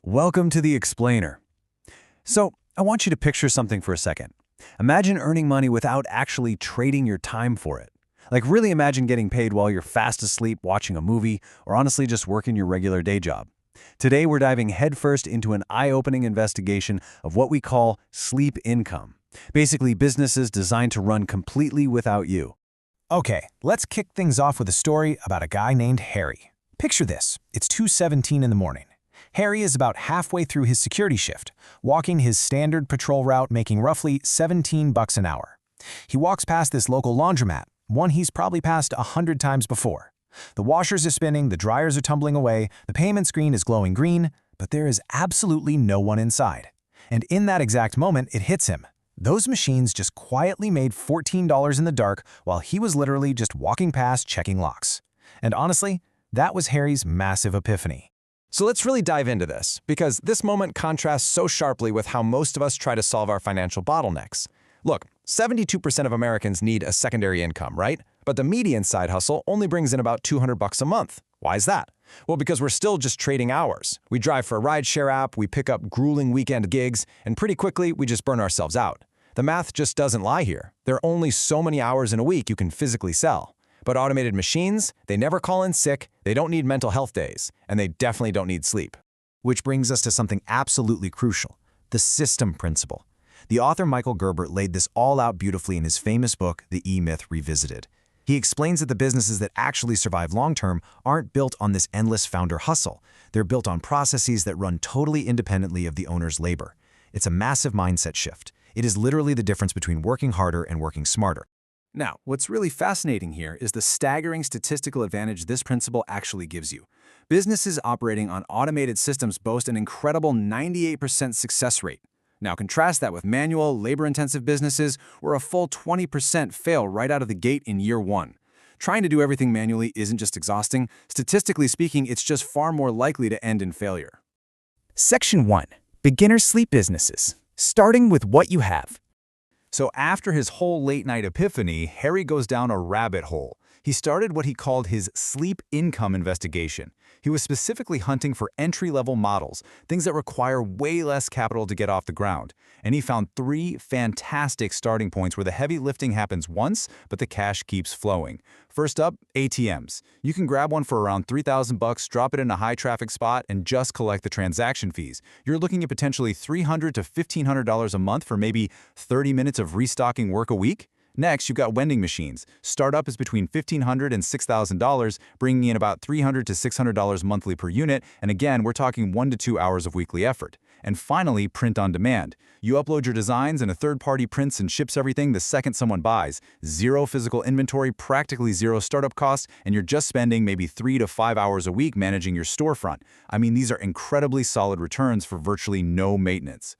Welcome to the Explainer. So, I want you to picture something for a second. Imagine earning money without actually trading your time for it. Like really imagine getting paid while you're fast asleep watching a movie or honestly just working your regular day job. Today we're diving headfirst into an eye-opening investigation of what we call sleep income. Basically businesses designed to run completely without you. Okay, let's kick things off with a story about a guy named Harry. Picture this, it's 2:17 in the morning. Harry is about halfway through his security shift, walking his standard patrol route making roughly $17 an hour. He walks past this local laundromat, one he's probably passed 100 times before. The washers are spinning, the dryers are tumbling away, the payment screen is glowing green, but there is absolutely no one inside. And in that exact moment, it hits him. Those machines just quietly made $14 in the dark while he was literally just walking past checking locks. And honestly, that was Harry's massive epiphany. So let's really dive into this, because this moment contrasts so sharply with how most of us try to solve our financial bottlenecks. Look, 72% of Americans need a secondary income, right? But the median side hustle only brings in about $200 a month. Why is that? Well, because we're still just trading hours. We drive for a rideshare app, we pick up grueling weekend gigs, and pretty quickly we just burn ourselves out. The math just doesn't lie here. There are only so many hours in a week you can physically sell. But automated machines, they never call in sick, they don't need mental health days, and they definitely don't need sleep. Which brings us to something absolutely crucial, the system principle. The author Michael Gerber laid this all out beautifully in his famous book, The E-Myth Revisited. He explains that the businesses that actually survive long-term aren't built on this endless founder hustle. They're built on processes that run totally independently of the owner's labor. It's a massive mindset shift. It is literally the difference between working harder and working smarter. Now, what's really fascinating here is the staggering statistical advantage this principle actually gives you. Businesses operating on automated systems boast an incredible 98% success rate. Now contrast that with manual, labor-intensive businesses where a full 20% fail right out of the gate in year one. Trying to do everything manually isn't just exhausting. Statistically speaking, it's just far more likely to end in failure. Section 1. Beginner Sleep Businesses. Starting with what you have. So after his whole late-night epiphany, Harry goes down a rabbit hole. He started what he called his sleep income investigation. He was specifically hunting for entry-level models, things that require way less capital to get off the ground. And he found 3 fantastic starting points where the heavy lifting happens once, but the cash keeps flowing. First up, ATMs. You can grab one for around $3,000, drop it in a high-traffic spot, and just collect the transaction fees. You're looking at potentially $300 to $1,500 a month for maybe 30 minutes of restocking work a week. Next, you've got vending machines. Startup is between $1,500 and $6,000, bringing in about $300 to $600 monthly per unit, and again, we're talking 1 to 2 hours of weekly effort. And finally, print on demand. You upload your designs and a third party prints and ships everything the second someone buys. Zero physical inventory, practically zero startup costs, and you're just spending maybe 3 to 5 hours a week managing your storefront. I mean, these are incredibly solid returns for virtually no maintenance.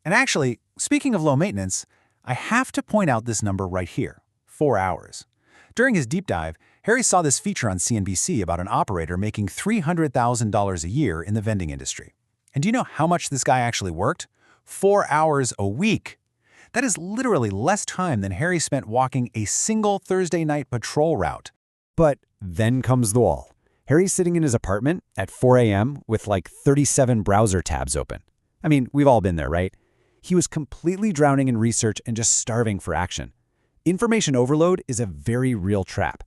And actually, speaking of low maintenance, I have to point out this number right here, 4 hours. During his deep dive, Harry saw this feature on CNBC about an operator making $300,000 a year in the vending industry. And do you know how much this guy actually worked? 4 hours a week. That is literally less time than Harry spent walking a single Thursday night patrol route. But then comes the wall. Harry's sitting in his apartment at 4 a.m. with like 37 browser tabs open. I mean, we've all been there, right? He was completely drowning in research and just starving for action. Information overload is a very real trap.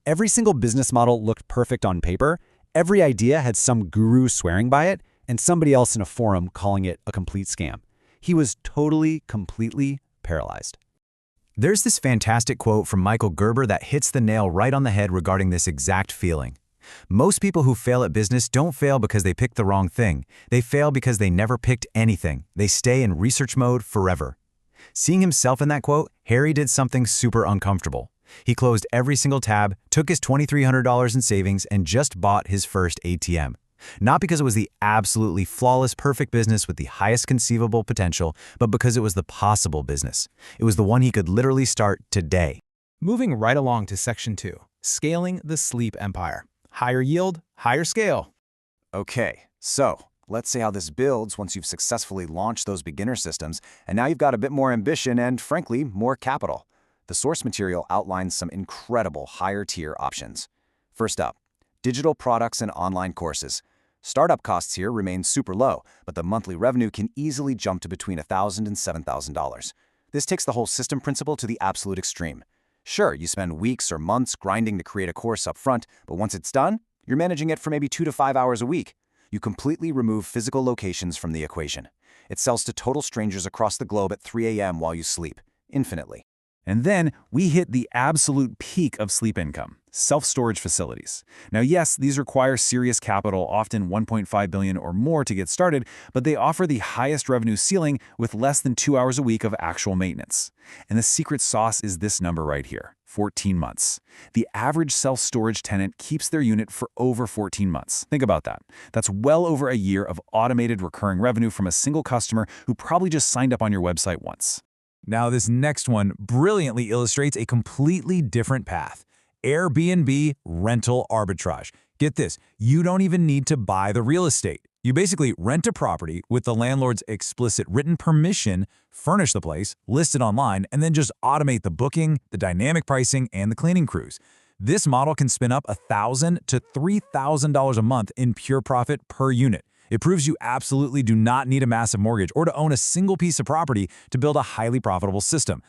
Every single business model looked perfect on paper, every idea had some guru swearing by it, and somebody else in a forum calling it a complete scam. He was totally, completely paralyzed. There's this fantastic quote from Michael Gerber that hits the nail right on the head regarding this exact feeling. Most people who fail at business don't fail because they picked the wrong thing. They fail because they never picked anything. They stay in research mode forever. Seeing himself in that quote, Harry did something super uncomfortable. He closed every single tab, took his $2,300 in savings, and just bought his first ATM. Not because it was the absolutely flawless, perfect business with the highest conceivable potential, but because it was the possible business. It was the one he could literally start today. Moving right along to Section 2, Scaling the Sleep Empire. Higher yield, higher scale. Okay, so let's see how this builds once you've successfully launched those beginner systems, and now you've got a bit more ambition and, frankly, more capital. The source material outlines some incredible higher-tier options. First up, digital products and online courses. Startup costs here remain super low, but the monthly revenue can easily jump to between $1,000 and $7,000. This takes the whole system principle to the absolute extreme. Sure, you spend weeks or months grinding to create a course up front, but once it's done, you're managing it for maybe 2 to 5 hours a week. You completely remove physical locations from the equation. It sells to total strangers across the globe at 3 a.m. while you sleep, infinitely. And then we hit the absolute peak of sleep income, self-storage facilities. Now, yes, these require serious capital, often $1.5 billion or more to get started, but they offer the highest revenue ceiling with less than 2 hours a week of actual maintenance. And the secret sauce is this number right here, 14 months. The average self-storage tenant keeps their unit for over 14 months. Think about that. That's well over a year of automated recurring revenue from a single customer who probably just signed up on your website once. Now, this next one brilliantly illustrates a completely different path. Airbnb rental arbitrage. Get this, you don't even need to buy the real estate. You basically rent a property with the landlord's explicit written permission, furnish the place, list it online, and then just automate the booking, the dynamic pricing, and the cleaning crews. This model can spin up $1,000 to $3,000 a month in pure profit per unit. It proves you absolutely do not need a massive mortgage or to own a single piece of property to build a highly profitable system.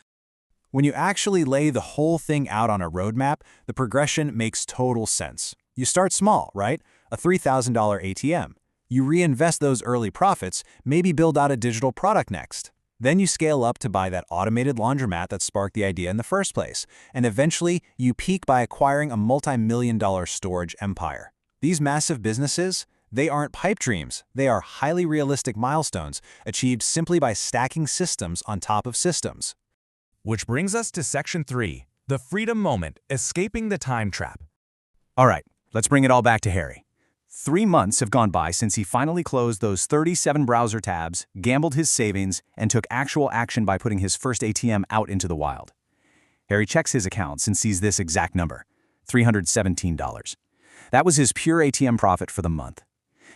When you actually lay the whole thing out on a roadmap, the progression makes total sense. You start small, right? A $3,000 ATM. You reinvest those early profits, maybe build out a digital product next. Then you scale up to buy that automated laundromat that sparked the idea in the first place. And eventually, you peak by acquiring a multi-million-dollar storage empire. These massive businesses, they aren't pipe dreams. They are highly realistic milestones achieved simply by stacking systems on top of systems. Which brings us to Section 3, the freedom moment, escaping the time trap. All right, let's bring it all back to Harry. 3 months have gone by since he finally closed those 37 browser tabs, gambled his savings, and took actual action by putting his first ATM out into the wild. Harry checks his accounts and sees this exact number, $317. That was his pure ATM profit for the month.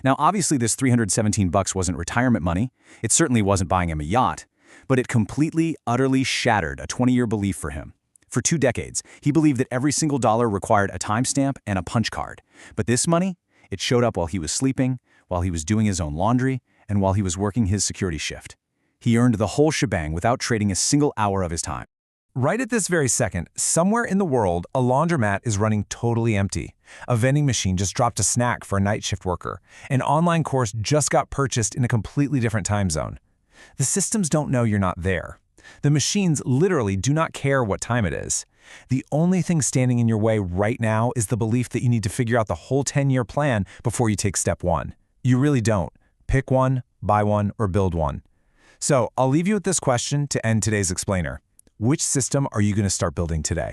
Now, obviously, this $317 wasn't retirement money. It certainly wasn't buying him a yacht. But it completely, utterly shattered a 20-year belief for him. For 2 decades, he believed that every single dollar required a timestamp and a punch card. But this money, it showed up while he was sleeping, while he was doing his own laundry, and while he was working his security shift. He earned the whole shebang without trading a single hour of his time. Right at this very second, somewhere in the world, a laundromat is running totally empty. A vending machine just dropped a snack for a night shift worker. An online course just got purchased in a completely different time zone. The systems don't know you're not there. The machines literally do not care what time it is. The only thing standing in your way right now is the belief that you need to figure out the whole 10-year plan before you take step 1. You really don't. Pick one, buy one, or build one. So I'll leave you with this question to end today's explainer. Which system are you going to start building today?